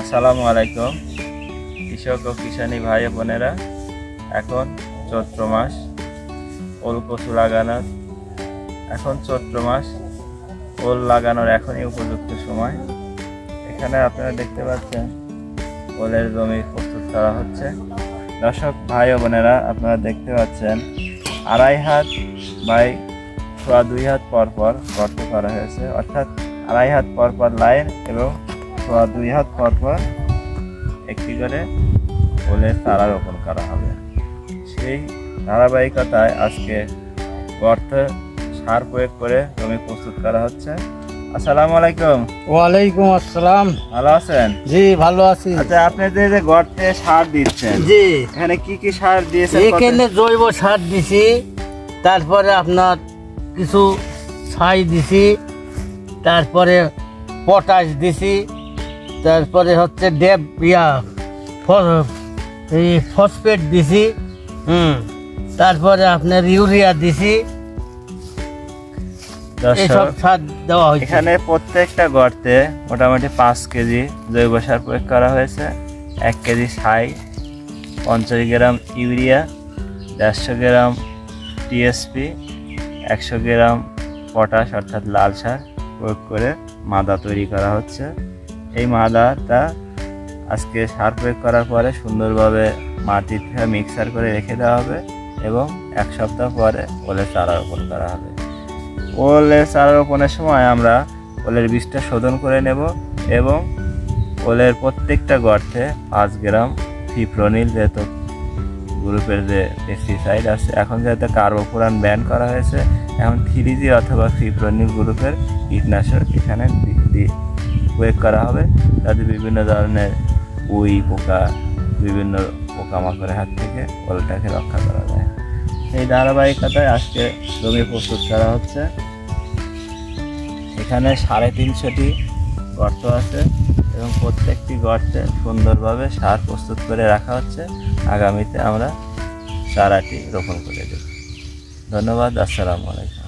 আসসালামু আলাইকুম কৃষক ও কিষানী ভাই বোনেরা। এখন চৈত্র মাস, ওল কচু লাগানোর ওল লাগানোর এখনই উপযুক্ত সময়। এখানে আপনারা দেখতে পাচ্ছেন ওলের জমি প্রস্তুত করা হচ্ছে। দর্শক ভাই ও বোনেরা, আপনারা দেখতে পাচ্ছেন 2.5 হাত বাই 2.5 হাত পর পর গর্ত করা হয়েছে, অর্থাৎ 2.5 হাত পর পর লাইন এবং 2.5 হাত পর পর একটি করে ওলের চারা রোপণ করা হবে। সেই ধারাবাহিকতায় আজকে গর্তে সার প্রয়োগ করে জমি প্রস্তুত করা হচ্ছে। আসসালামু আলাইকুম। ওয়ালাইকুম আসসালাম। ভালো আছেন? জি ভালো আছি। আচ্ছা, আপনি যে গর্তে সার দিচ্ছেন, জি এখানে কি কি সার দিয়েছেন? এখানে জৈব সার দিছি, তারপরে আপনার কিছু ছাই দিছি, তারপরে পটাশ দিছি, তারপরে হচ্ছে ফসফেট দিছি, তারপরে আপনার ইউরিয়া দিছি, এসব সার দেওয়া হয়েছে। এখানে প্রত্যেকটা গর্তে মোটামুটি 5 কেজি জৈব সার প্রয়োগ করা হয়েছে। 1 কেজি ছাই, 50 গ্রাম ইউরিয়া, 150 গ্রাম টিএসপি, 100 গ্রাম পটাশ অর্থাৎ লাল সার প্রয়োগ করে মাদা তৈরি করা হচ্ছে। এই মাদাটা আজকে সার প্রয়োগ করার পরে সুন্দরভাবে মাটিতে মিক্সার করে রেখে দেওয়া হবে এবং 1 সপ্তাহ পরে ওলের চারা রোপণ করা হবে। ওলের চারা রোপণের সময় আমরা ওলের বীজটা শোধন করে নেব এবং ওলের প্রত্যেকটা গর্তে 5 গ্রাম ফিপ্রোনিল, যেহেতু গ্রুপের যে পেস্টিসাইড আছে, এখন যেহেতু কার্বোফুরান ব্যান করা হয়েছে, এখন 3G অথবা ফিপ্রোনিল গ্রুপের কীটনাশক এখানে প্রয়োগ করা হবে, যাতে বিভিন্ন ধরনের উই পোকা, বিভিন্ন পোকামাকড়ের হাত থেকে ওলটাকে রক্ষা করা যায়। এই ধারাবাহিকতায় আজকে জমি প্রস্তুত করা হচ্ছে। এখানে 350টি গর্ত আছে এবং প্রত্যেকটি গর্তে সুন্দরভাবে সার প্রস্তুত করে রাখা হচ্ছে। আগামীতে আমরা চারাটি রোপণ করে দেব। ধন্যবাদ। আসসালামু আলাইকুম।